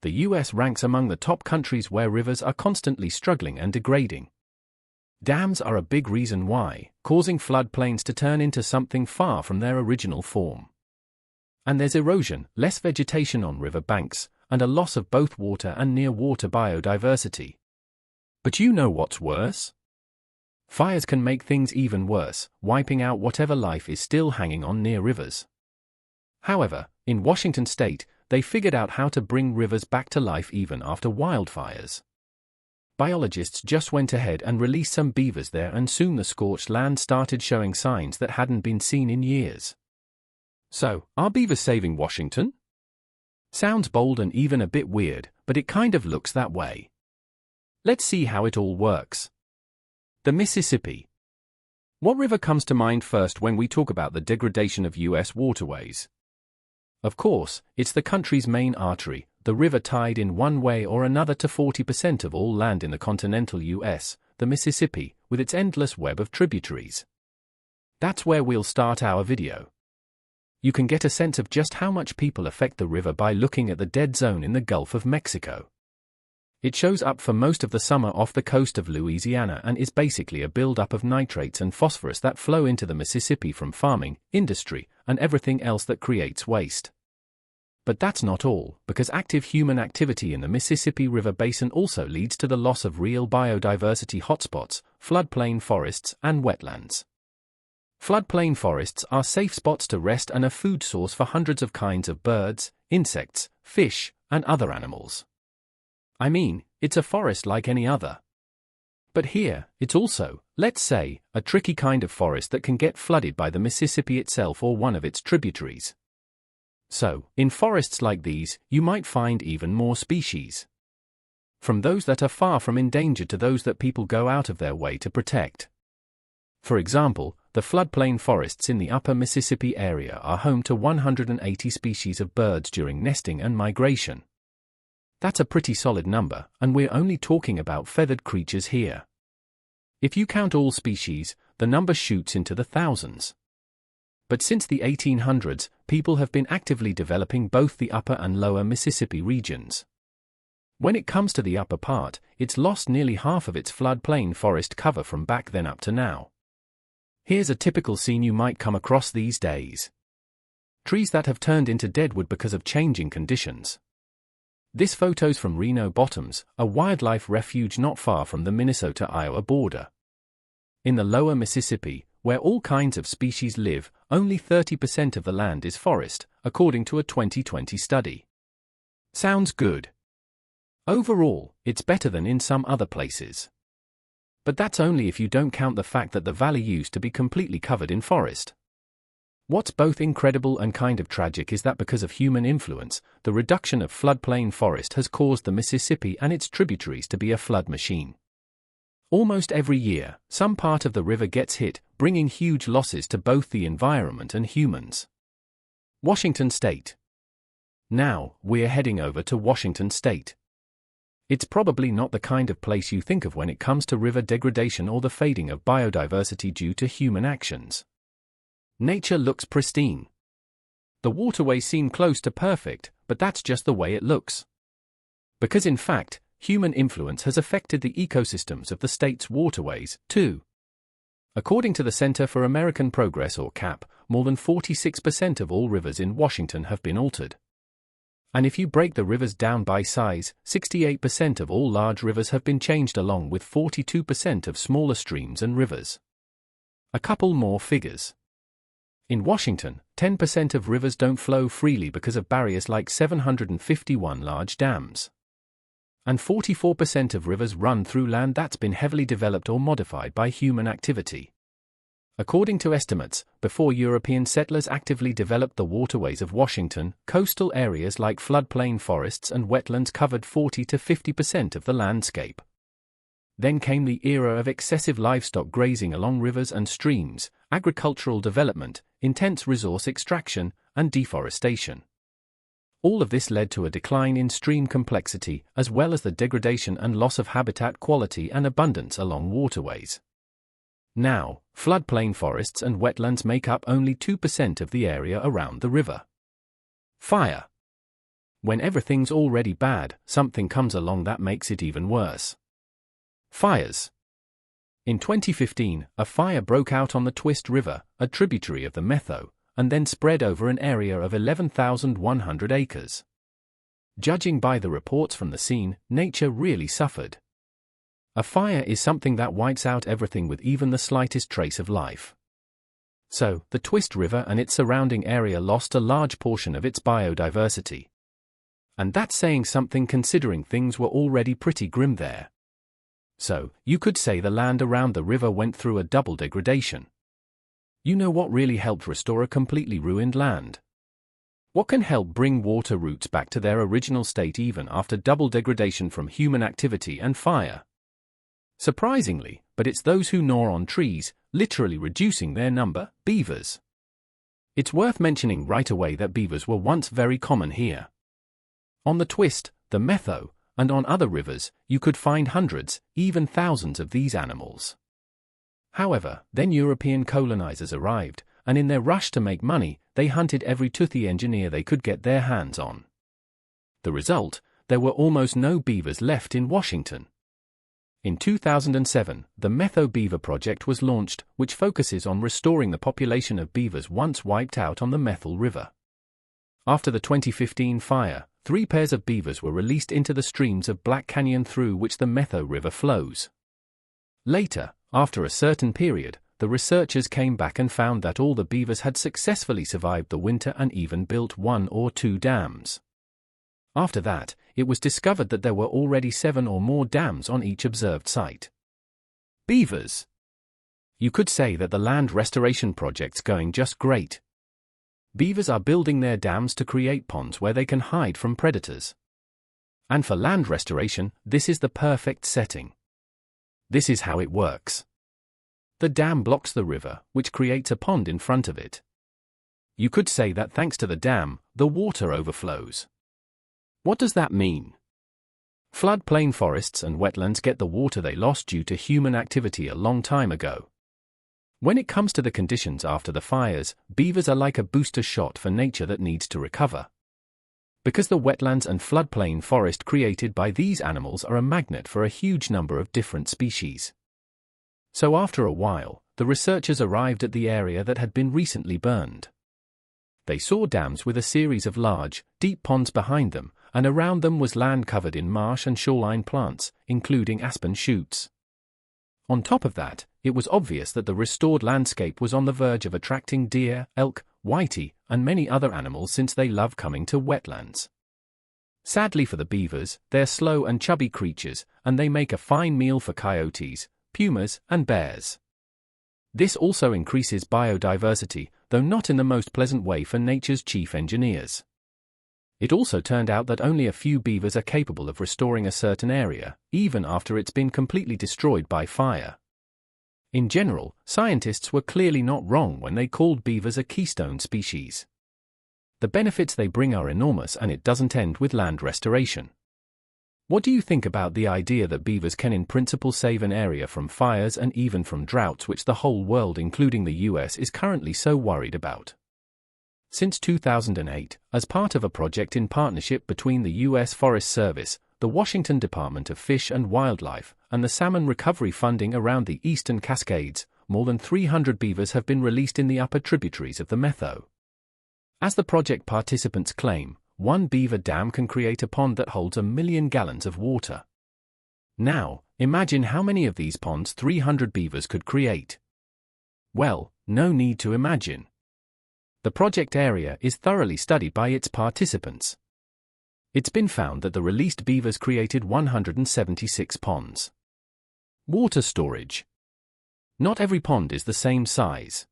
the US ranks among the top countries where rivers are constantly struggling and degrading. Dams are a big reason why, causing floodplains to turn into something far from their original form. And there's erosion, less vegetation on river banks, and a loss of both water and near-water biodiversity. But you know what's worse? Fires can make things even worse, wiping out whatever life is still hanging on near rivers. However, in Washington state, they figured out how to bring rivers back to life even after wildfires. Biologists just went ahead and released some beavers there, and soon the scorched land started showing signs that hadn't been seen in years. So, are beavers saving Washington? Sounds bold and even a bit weird, but it kind of looks that way. Let's see how it all works. The Mississippi. What river comes to mind first when we talk about the degradation of US waterways? Of course, it's the country's main artery, the river tied in one way or another to 40% of all land in the continental US, the Mississippi, with its endless web of tributaries. That's where we'll start our video. You can get a sense of just how much people affect the river by looking at the dead zone in the Gulf of Mexico. It shows up for most of the summer off the coast of Louisiana and is basically a buildup of nitrates and phosphorus that flow into the Mississippi from farming, industry, and everything else that creates waste. But that's not all, because active human activity in the Mississippi River Basin also leads to the loss of real biodiversity hotspots, floodplain forests, and wetlands. Floodplain forests are safe spots to rest and a food source for hundreds of kinds of birds, insects, fish, and other animals. I mean, it's a forest like any other. But here, it's also, let's say, a tricky kind of forest that can get flooded by the Mississippi itself or one of its tributaries. So, in forests like these, you might find even more species. From those that are far from endangered to those that people go out of their way to protect. For example, the floodplain forests in the upper Mississippi area are home to 180 species of birds during nesting and migration. That's a pretty solid number, and we're only talking about feathered creatures here. If you count all species, the number shoots into the thousands. But since the 1800s, people have been actively developing both the upper and lower Mississippi regions. When it comes to the upper part, it's lost nearly half of its floodplain forest cover from back then up to now. Here's a typical scene you might come across these days. Trees that have turned into deadwood because of changing conditions. This photo's from Reno Bottoms, a wildlife refuge not far from the Minnesota-Iowa border. In the lower Mississippi, where all kinds of species live, only 30% of the land is forest, according to a 2020 study. Sounds good. Overall, it's better than in some other places. But that's only if you don't count the fact that the valley used to be completely covered in forest. What's both incredible and kind of tragic is that because of human influence, the reduction of floodplain forest has caused the Mississippi and its tributaries to be a flood machine. Almost every year, some part of the river gets hit, bringing huge losses to both the environment and humans. Washington State. Now, we're heading over to Washington State. It's probably not the kind of place you think of when it comes to river degradation or the fading of biodiversity due to human actions. Nature looks pristine. The waterways seem close to perfect, but that's just the way it looks. Because in fact, human influence has affected the ecosystems of the state's waterways, too. According to the Center for American Progress or CAP, more than 46% of all rivers in Washington have been altered. And if you break the rivers down by size, 68% of all large rivers have been changed along with 42% of smaller streams and rivers. A couple more figures. In Washington, 10% of rivers don't flow freely because of barriers like 751 large dams. And 44% of rivers run through land that's been heavily developed or modified by human activity. According to estimates, before European settlers actively developed the waterways of Washington, coastal areas like floodplain forests and wetlands covered 40 to 50% of the landscape. Then came the era of excessive livestock grazing along rivers and streams, agricultural development, intense resource extraction, and deforestation. All of this led to a decline in stream complexity, as well as the degradation and loss of habitat quality and abundance along waterways. Now, floodplain forests and wetlands make up only 2% of the area around the river. Fire. When everything's already bad, something comes along that makes it even worse. Fires. In 2015, a fire broke out on the Twist River, a tributary of the Metho, and then spread over an area of 11,100 acres. Judging by the reports from the scene, nature really suffered. A fire is something that wipes out everything with even the slightest trace of life. So, the Twist River and its surrounding area lost a large portion of its biodiversity. And that's saying something considering things were already pretty grim there. So, you could say the land around the river went through a double degradation. You know what really helped restore a completely ruined land? What can help bring water routes back to their original state even after double degradation from human activity and fire? Surprisingly, but it's those who gnaw on trees, literally reducing their number, beavers. It's worth mentioning right away that beavers were once very common here. On the Twist, the Metho, and on other rivers, you could find hundreds, even thousands of these animals. However, then European colonizers arrived, and in their rush to make money, they hunted every toothy engineer they could get their hands on. The result, there were almost no beavers left in Washington. In 2007, the Metho Beaver Project was launched, which focuses on restoring the population of beavers once wiped out on the Metho River. After the 2015 fire, 3 pairs of beavers were released into the streams of Black Canyon through which the Metho River flows. Later, after a certain period, the researchers came back and found that all the beavers had successfully survived the winter and even built 1 or 2 dams. After that, it was discovered that there were already 7 or more dams on each observed site. Beavers. You could say that the land restoration project's going just great. Beavers are building their dams to create ponds where they can hide from predators. And for land restoration, this is the perfect setting. This is how it works. The dam blocks the river, which creates a pond in front of it. You could say that thanks to the dam, the water overflows. What does that mean? Floodplain forests and wetlands get the water they lost due to human activity a long time ago. When it comes to the conditions after the fires, beavers are like a booster shot for nature that needs to recover. Because the wetlands and floodplain forest created by these animals are a magnet for a huge number of different species. So after a while, the researchers arrived at the area that had been recently burned. They saw dams with a series of large, deep ponds behind them, and around them was land covered in marsh and shoreline plants, including aspen shoots. On top of that, it was obvious that the restored landscape was on the verge of attracting deer, elk, whitey, and many other animals since they love coming to wetlands. Sadly for the beavers, they're slow and chubby creatures, and they make a fine meal for coyotes, pumas, and bears. This also increases biodiversity, though not in the most pleasant way for nature's chief engineers. It also turned out that only a few beavers are capable of restoring a certain area, even after it's been completely destroyed by fire. In general, scientists were clearly not wrong when they called beavers a keystone species. The benefits they bring are enormous, and it doesn't end with land restoration. What do you think about the idea that beavers can in principle save an area from fires and even from droughts which the whole world including the US is currently so worried about? Since 2008, as part of a project in partnership between the U.S. Forest Service, the Washington Department of Fish and Wildlife, and the Salmon Recovery Funding around the Eastern Cascades, more than 300 beavers have been released in the upper tributaries of the Metho. As the project participants claim, 1 beaver dam can create a pond that holds 1 million gallons of water. Now, imagine how many of these ponds 300 beavers could create. Well, no need to imagine. The project area is thoroughly studied by its participants. It's been found that the released beavers created 176 ponds. Water storage. Not every pond is the same size.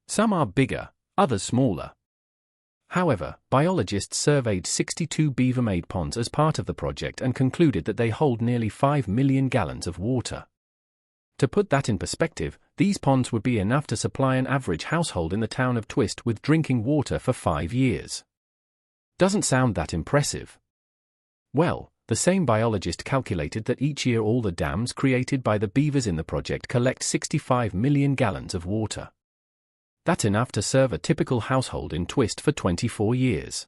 Some are bigger, others smaller. However, biologists surveyed 62 beaver-made ponds as part of the project and concluded that they hold nearly 5 million gallons of water. To put that in perspective, these ponds would be enough to supply an average household in the town of Twist with drinking water for 5 years. Doesn't sound that impressive. Well, the same biologist calculated that each year all the dams created by the beavers in the project collect 65 million gallons of water. That's enough to serve a typical household in Twist for 24 years.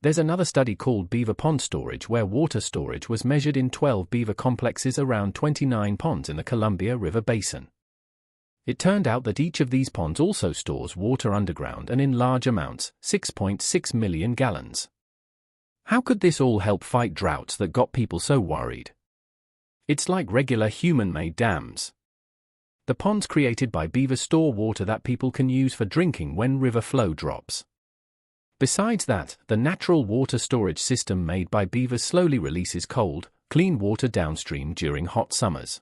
There's another study called Beaver Pond Storage where water storage was measured in 12 beaver complexes around 29 ponds in the Columbia River Basin. It turned out that each of these ponds also stores water underground and in large amounts, 6.6 million gallons. How could this all help fight droughts that got people so worried? It's like regular human-made dams. The ponds created by beavers store water that people can use for drinking when river flow drops. Besides that, the natural water storage system made by beavers slowly releases cold, clean water downstream during hot summers.